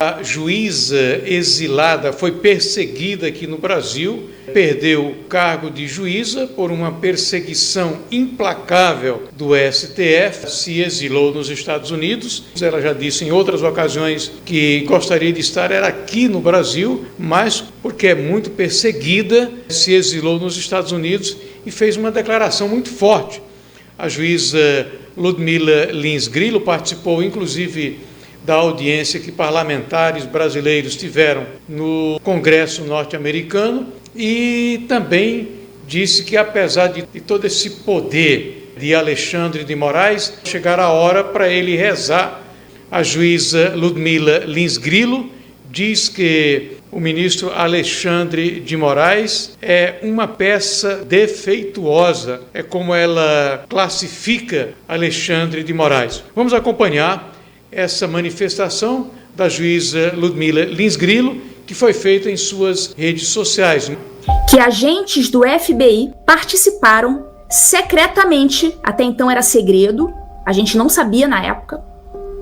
A juíza exilada foi perseguida aqui no Brasil, perdeu o cargo de juíza por uma perseguição implacável do STF, se exilou nos Estados Unidos. Ela já disse em outras ocasiões que gostaria de estar aqui no Brasil, mas porque é muito perseguida, se exilou nos Estados Unidos e fez uma declaração muito forte. A juíza Ludmila Lins Grillo participou, inclusive, da audiência que parlamentares brasileiros tiveram no Congresso norte-americano e também disse que, apesar de todo esse poder de Alexandre de Moraes, chegará a hora para ele rezar. A juíza Ludmila Lins Grillo diz que o ministro Alexandre de Moraes é uma peça defeituosa, é como ela classifica Alexandre de Moraes. Vamos acompanhar essa manifestação da juíza Ludmila Lins Grillo, que foi feita em suas redes sociais. Que agentes do FBI participaram secretamente, até então era segredo, a gente não sabia na época.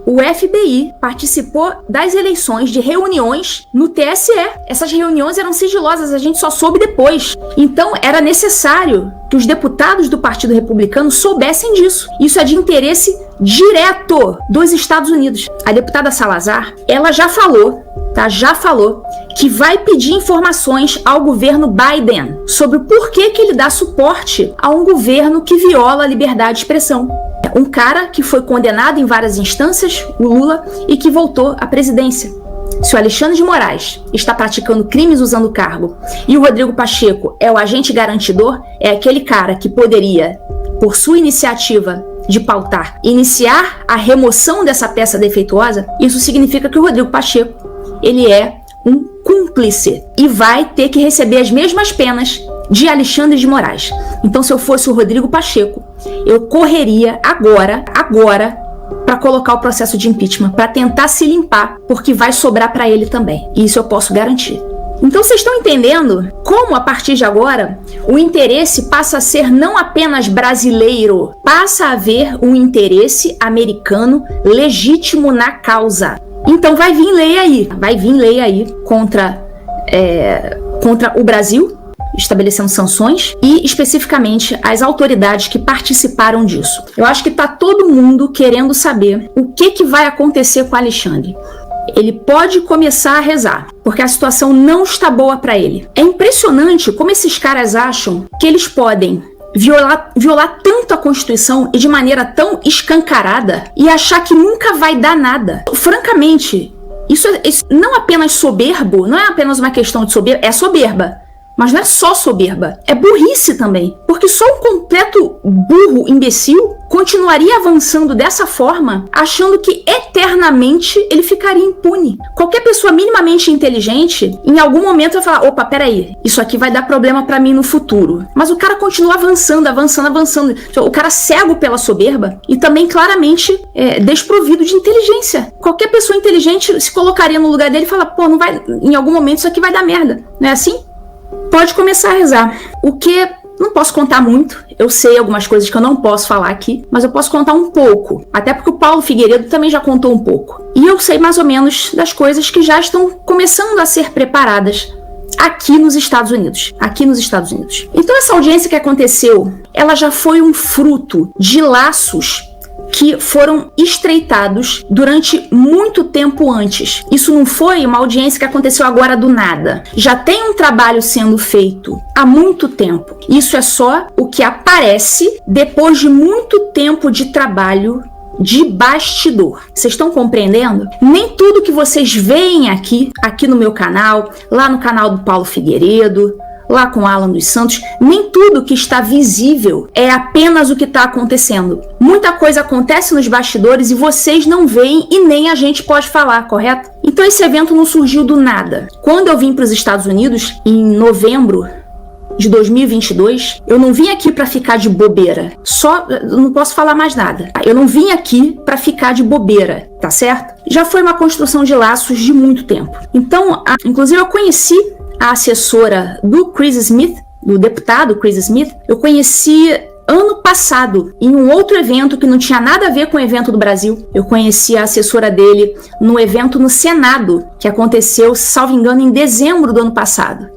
O FBI participou das eleições de reuniões no TSE. Essas reuniões eram sigilosas, a gente só soube depois. Então era necessário que os deputados do Partido Republicano soubessem disso. Isso é de interesse direto dos Estados Unidos. A deputada Salazar, ela já falou que vai pedir informações ao governo Biden sobre o porquê que ele dá suporte a um governo que viola a liberdade de expressão. Um cara que foi condenado em várias instâncias, o Lula, e que voltou à presidência. Se o Alexandre de Moraes está praticando crimes usando o cargo e o Rodrigo Pacheco é o agente garantidor, é aquele cara que poderia, por sua iniciativa de pautar, iniciar a remoção dessa peça defeituosa, isso significa que o Rodrigo Pacheco, ele é um cúmplice e vai ter que receber as mesmas penas de Alexandre de Moraes. Então, se eu fosse o Rodrigo Pacheco, eu correria agora, para colocar o processo de impeachment, para tentar se limpar, porque vai sobrar para ele também. E isso eu posso garantir. Então, vocês estão entendendo como, a partir de agora, o interesse passa a ser não apenas brasileiro, passa a haver um interesse americano legítimo na causa. Então, vai vir lei aí contra o Brasil, estabelecendo sanções e, especificamente, as autoridades que participaram disso. Eu acho que está todo mundo querendo saber o que vai acontecer com o Alexandre. Ele pode começar a rezar, porque a situação não está boa para ele. É impressionante como esses caras acham que eles podem violar tanto a Constituição e de maneira tão escancarada e achar que nunca vai dar nada. Francamente, isso não apenas soberbo, não é apenas uma questão de soberba, é soberba. Mas não é só soberba, é burrice também. Porque só um completo burro, imbecil, continuaria avançando dessa forma, achando que eternamente ele ficaria impune. Qualquer pessoa minimamente inteligente, em algum momento vai falar, opa, peraí, isso aqui vai dar problema pra mim no futuro. Mas o cara continua avançando. O cara cego pela soberba e também claramente desprovido de inteligência. Qualquer pessoa inteligente se colocaria no lugar dele e fala, pô, não vai, em algum momento isso aqui vai dar merda. Não é assim? Pode começar a rezar. O que não posso contar muito, eu sei algumas coisas que eu não posso falar aqui, mas eu posso contar um pouco, até porque o Paulo Figueiredo também já contou um pouco. E eu sei mais ou menos das coisas que já estão começando a ser preparadas aqui nos Estados Unidos. Então essa audiência que aconteceu, ela já foi um fruto de laços que foram estreitados durante muito tempo antes. Isso não foi uma audiência que aconteceu agora do nada. Já tem um trabalho sendo feito há muito tempo. Isso é só o que aparece depois de muito tempo de trabalho de bastidor. Vocês estão compreendendo? Nem tudo que vocês veem aqui no meu canal, lá no canal do Paulo Figueiredo, lá com Alan dos Santos, nem tudo que está visível é apenas o que está acontecendo. Muita coisa acontece nos bastidores e vocês não veem e nem a gente pode falar, correto? Então esse evento não surgiu do nada. Quando eu vim para os Estados Unidos, em novembro de 2022, eu não vim aqui para ficar de bobeira. Não posso falar mais nada. Eu não vim aqui para ficar de bobeira, tá certo? Já foi uma construção de laços de muito tempo. Então, inclusive eu conheci a assessora do Chris Smith, do deputado Chris Smith, eu conheci ano passado, em um outro evento que não tinha nada a ver com o evento do Brasil. Eu conheci a assessora dele no evento no Senado, que aconteceu, salvo engano, em dezembro do ano passado.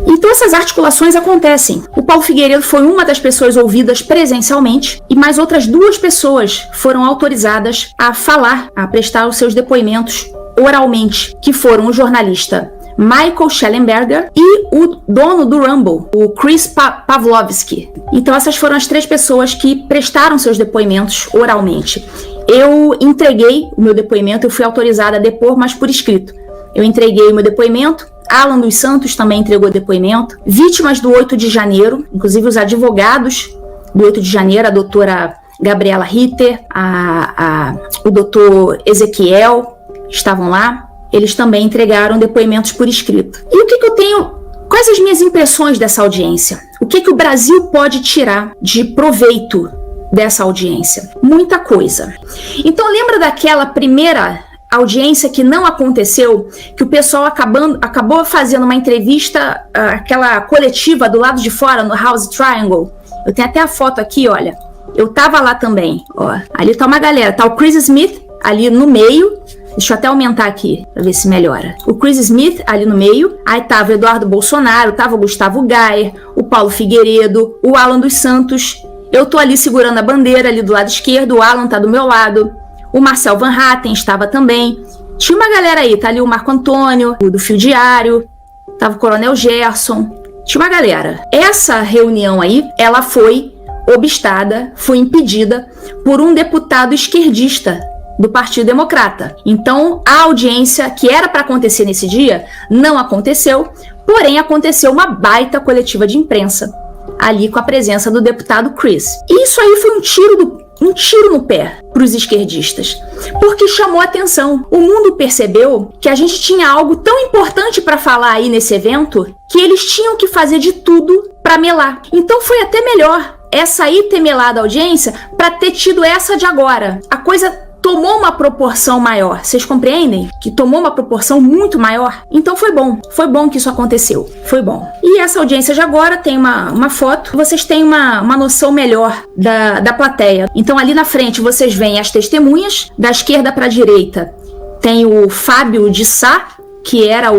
Então essas articulações acontecem. O Paulo Figueiredo foi uma das pessoas ouvidas presencialmente e mais outras 2 pessoas foram autorizadas a falar, a prestar os seus depoimentos oralmente, que foram o jornalista Michael Shellenberger e o dono do Rumble, o Chris Pavlovski. Então essas foram as 3 pessoas que prestaram seus depoimentos oralmente. Eu entreguei o meu depoimento, eu fui autorizada a depor, mas por escrito. Eu entreguei o meu depoimento, Alan dos Santos também entregou depoimento, vítimas do 8 de janeiro, inclusive os advogados do 8 de janeiro, a doutora Gabriela Ritter, o doutor Ezequiel, estavam lá. Eles também entregaram depoimentos por escrito. E o que eu tenho? Quais as minhas impressões dessa audiência? O que o Brasil pode tirar de proveito dessa audiência? Muita coisa. Então lembra daquela primeira audiência que não aconteceu, que o pessoal acabou fazendo uma entrevista, aquela coletiva do lado de fora, no House Triangle? Eu tenho até a foto aqui, olha. Eu tava lá também, ó. Ali tá uma galera, tá o Chris Smith ali no meio. Deixa eu até aumentar aqui, pra ver se melhora. O Chris Smith ali no meio, aí tava o Eduardo Bolsonaro, tava o Gustavo Gayer, o Paulo Figueiredo, o Alan dos Santos. Eu tô ali segurando a bandeira ali do lado esquerdo, o Alan tá do meu lado. O Marcel Van Hatten estava também. Tinha uma galera aí, tá ali o Marco Antônio, o do Fio Diário, tava o Coronel Gerson. Tinha uma galera. Essa reunião aí, ela foi obstada, foi impedida por um deputado esquerdista do Partido Democrata. Então, a audiência que era para acontecer nesse dia não aconteceu, porém aconteceu uma baita coletiva de imprensa ali com a presença do deputado Chris. E isso aí foi um tiro no pé para os esquerdistas, porque chamou a atenção. O mundo percebeu que a gente tinha algo tão importante para falar aí nesse evento que eles tinham que fazer de tudo para melar. Então foi até melhor essa aí ter melado a audiência para ter tido essa de agora. A coisa tomou uma proporção maior. Vocês compreendem? Que tomou uma proporção muito maior. Então foi bom que isso aconteceu, foi bom. E essa audiência de agora tem uma foto, vocês têm uma noção melhor da plateia. Então ali na frente vocês veem as testemunhas, da esquerda para a direita tem o Fábio de Sá, que era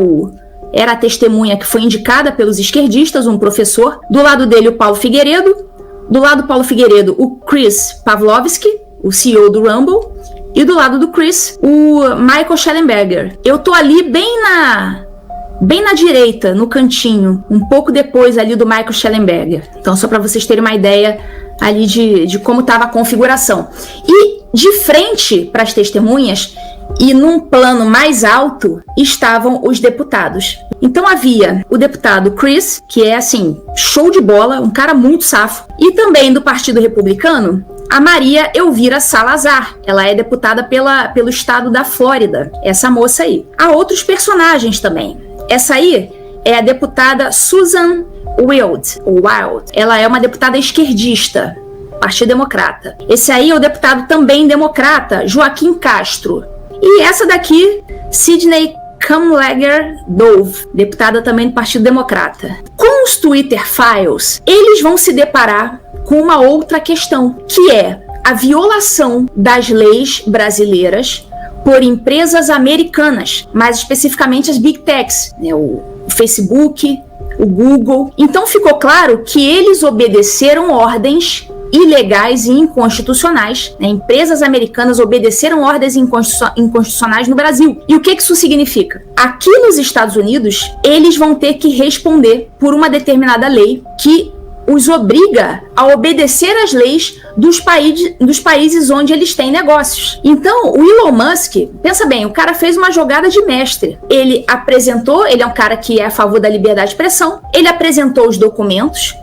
a testemunha que foi indicada pelos esquerdistas, um professor. Do lado dele o Paulo Figueiredo, do lado do Paulo Figueiredo o Chris Pavlovski, o CEO do Rumble. E do lado do Chris, o Michael Shellenberger. Eu tô ali bem na direita, no cantinho, um pouco depois ali do Michael Shellenberger. Então, só para vocês terem uma ideia ali de como estava a configuração. E de frente para as testemunhas, e num plano mais alto, estavam os deputados. Então havia o deputado Chris, que é assim, show de bola, um cara muito safo. E também do Partido Republicano, a Maria Elvira Salazar. Ela é deputada pelo estado da Flórida, essa moça aí. Há outros personagens também. Essa aí é a deputada Susan Wild. Ela é uma deputada esquerdista, Partido Democrata. Esse aí é o deputado também democrata, Joaquim Castro. E essa daqui, Sidney Kamlager Dove, deputada também do Partido Democrata. Com os Twitter Files, eles vão se deparar com uma outra questão, que é a violação das leis brasileiras por empresas americanas, mais especificamente as Big Techs, né, o Facebook, o Google. Então ficou claro que eles obedeceram ordens ilegais e inconstitucionais, né? Empresas americanas obedeceram ordens inconstitucionais no Brasil. E o que isso significa? Aqui nos Estados Unidos, eles vão ter que responder por uma determinada lei que os obriga a obedecer às leis dos países onde eles têm negócios. Então, o Elon Musk, pensa bem, o cara fez uma jogada de mestre. Ele é um cara que é a favor da liberdade de expressão, ele apresentou os documentos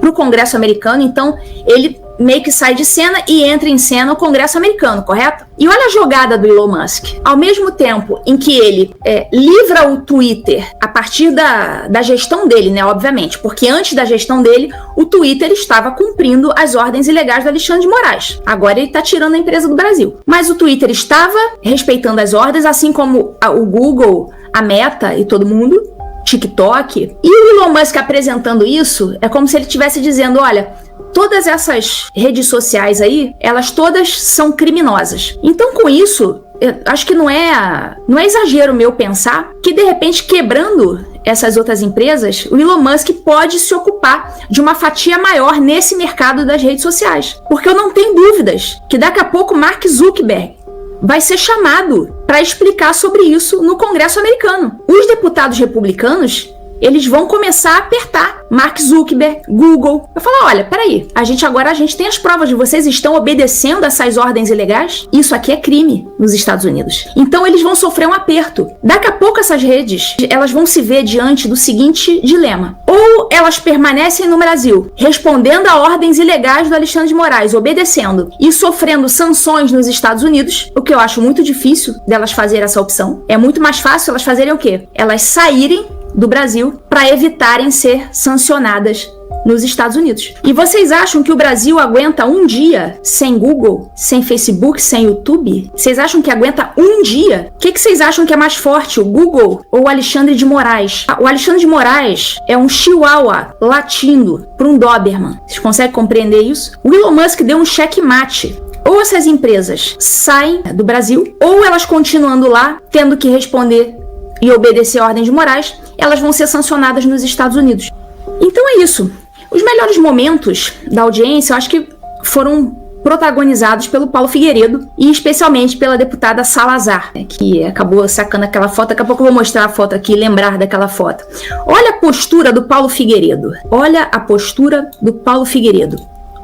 para o Congresso americano, então ele meio que sai de cena e entra em cena o Congresso americano, correto? E olha a jogada do Elon Musk. Ao mesmo tempo em que ele livra o Twitter a partir da gestão dele, né, obviamente, porque antes da gestão dele, o Twitter estava cumprindo as ordens ilegais do Alexandre de Moraes. Agora ele está tirando a empresa do Brasil. Mas o Twitter estava respeitando as ordens, assim como o Google, a Meta e todo mundo, TikTok. E o Elon Musk apresentando isso é como se ele estivesse dizendo, olha, todas essas redes sociais aí, elas todas são criminosas. Então, com isso, acho que não é exagero meu pensar que, de repente, quebrando essas outras empresas, o Elon Musk pode se ocupar de uma fatia maior nesse mercado das redes sociais. Porque eu não tenho dúvidas que daqui a pouco Mark Zuckerberg vai ser chamado para explicar sobre isso no Congresso americano. Os deputados republicanos, eles vão começar a apertar Mark Zuckerberg, Google. Eu falo, olha, peraí, a gente tem as provas de vocês estão obedecendo essas ordens ilegais? Isso aqui é crime nos Estados Unidos. Então eles vão sofrer um aperto. Daqui a pouco essas redes, elas vão se ver diante do seguinte dilema. Ou elas permanecem no Brasil, respondendo a ordens ilegais do Alexandre de Moraes, obedecendo e sofrendo sanções nos Estados Unidos, o que eu acho muito difícil delas fazerem essa opção. É muito mais fácil elas fazerem o quê? Elas saírem do Brasil para evitarem ser sancionadas nos Estados Unidos. E vocês acham que o Brasil aguenta um dia sem Google, sem Facebook, sem YouTube? Vocês acham que aguenta um dia? O que vocês acham que é mais forte, o Google ou o Alexandre de Moraes? O Alexandre de Moraes é um chihuahua latindo para um Doberman. Vocês conseguem compreender isso? O Elon Musk deu um checkmate. Ou essas empresas saem do Brasil, ou elas continuando lá, tendo que responder e obedecer a ordem de Moraes, elas vão ser sancionadas nos Estados Unidos. Então é isso. Os melhores momentos da audiência, eu acho que foram protagonizados pelo Paulo Figueiredo e especialmente pela deputada Salazar, que acabou sacando aquela foto. Daqui a pouco eu vou mostrar a foto aqui e lembrar daquela foto. Olha a postura do Paulo Figueiredo. Olha a postura do Paulo Figueiredo.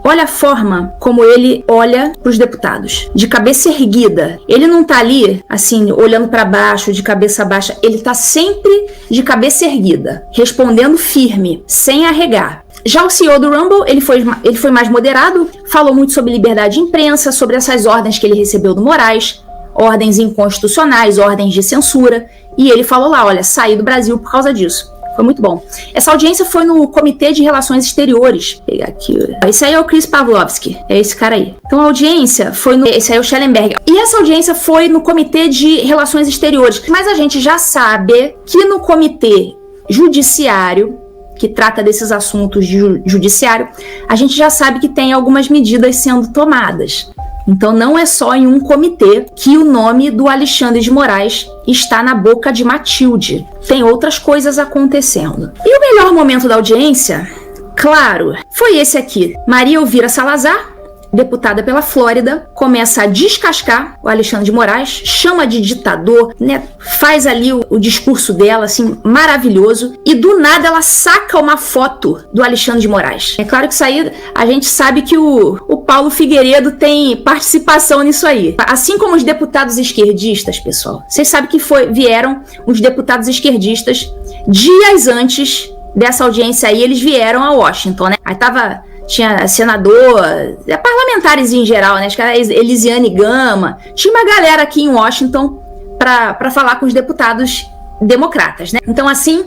Olha a forma como ele olha para os deputados, de cabeça erguida. Ele não tá ali, assim, olhando para baixo, de cabeça baixa. Ele tá sempre de cabeça erguida, respondendo firme, sem arregar. Já o CEO do Rumble, ele foi mais moderado, falou muito sobre liberdade de imprensa, sobre essas ordens que ele recebeu do Moraes, ordens inconstitucionais, ordens de censura, e ele falou lá, olha, saí do Brasil por causa disso. Foi muito bom. Essa audiência foi no Comitê de Relações Exteriores. Vou pegar aqui. Esse aí é o Chris Pavlovski. É esse cara aí. Então a audiência foi no... Esse aí é o Schellenberg. E essa audiência foi no Comitê de Relações Exteriores. Mas a gente já sabe que no Comitê Judiciário, que trata desses assuntos de judiciário, a gente já sabe que tem algumas medidas sendo tomadas. Então não é só em um comitê que o nome do Alexandre de Moraes está na boca de Matilde. Tem outras coisas acontecendo. E o melhor momento da audiência, claro, foi esse aqui. Maria Elvira Salazar, deputada pela Flórida, começa a descascar o Alexandre de Moraes, chama de ditador, né? Faz ali o discurso dela, assim, maravilhoso, e do nada ela saca uma foto do Alexandre de Moraes. É claro que isso aí, a gente sabe que o Paulo Figueiredo tem participação nisso aí. Assim como os deputados esquerdistas, pessoal. Vocês sabem que vieram os deputados esquerdistas dias antes dessa audiência aí, eles vieram a Washington, né? Aí tinha senador, parlamentares em geral, né? Acho que era Elisiane Gama. Tinha uma galera aqui em Washington para falar com os deputados democratas, né? Então, assim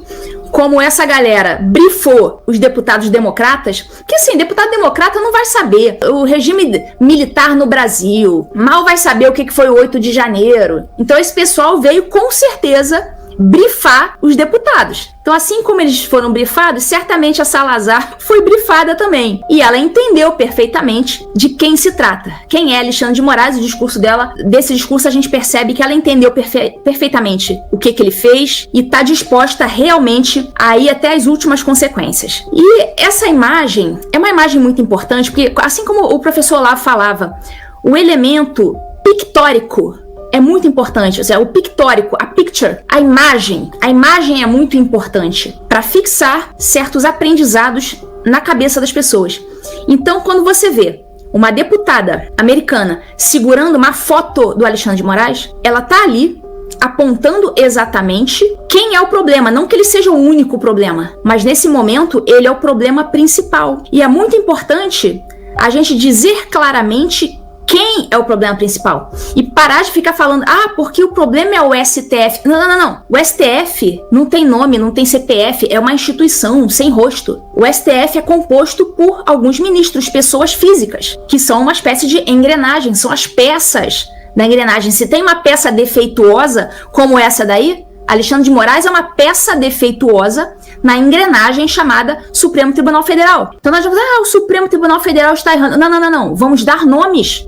como essa galera brifou os deputados democratas, que assim, deputado democrata não vai saber o regime militar no Brasil, mal vai saber o que foi o 8 de janeiro. Então, esse pessoal veio com certeza brifar os deputados. Então, assim como eles foram brifados, certamente a Salazar foi brifada também. E ela entendeu perfeitamente de quem se trata. Quem é Alexandre de Moraes, o discurso dela. Desse discurso a gente percebe que ela entendeu perfeitamente o que ele fez e está disposta realmente a ir até as últimas consequências. E essa imagem é uma imagem muito importante, porque assim como o professor lá falava, o elemento pictórico é muito importante, ou seja, o pictórico, a picture, a imagem é muito importante para fixar certos aprendizados na cabeça das pessoas. Então, quando você vê uma deputada americana segurando uma foto do Alexandre de Moraes, ela tá ali apontando exatamente quem é o problema, não que ele seja o único problema, mas nesse momento ele é o problema principal. E é muito importante a gente dizer claramente quem é o problema principal. E parar de ficar falando, porque o problema é o STF. Não. O STF não tem nome, não tem CPF, é uma instituição sem rosto. O STF é composto por alguns ministros, pessoas físicas, que são uma espécie de engrenagem, são as peças da engrenagem. Se tem uma peça defeituosa, como essa daí, Alexandre de Moraes é uma peça defeituosa na engrenagem chamada Supremo Tribunal Federal. Então nós vamos o Supremo Tribunal Federal está errando. Não. Vamos dar nomes.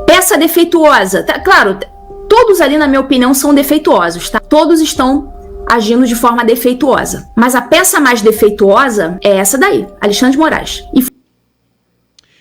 Peça defeituosa. Claro, todos ali, na minha opinião, são defeituosos, tá? Todos estão agindo de forma defeituosa. Mas a peça mais defeituosa é essa daí, Alexandre de Moraes. E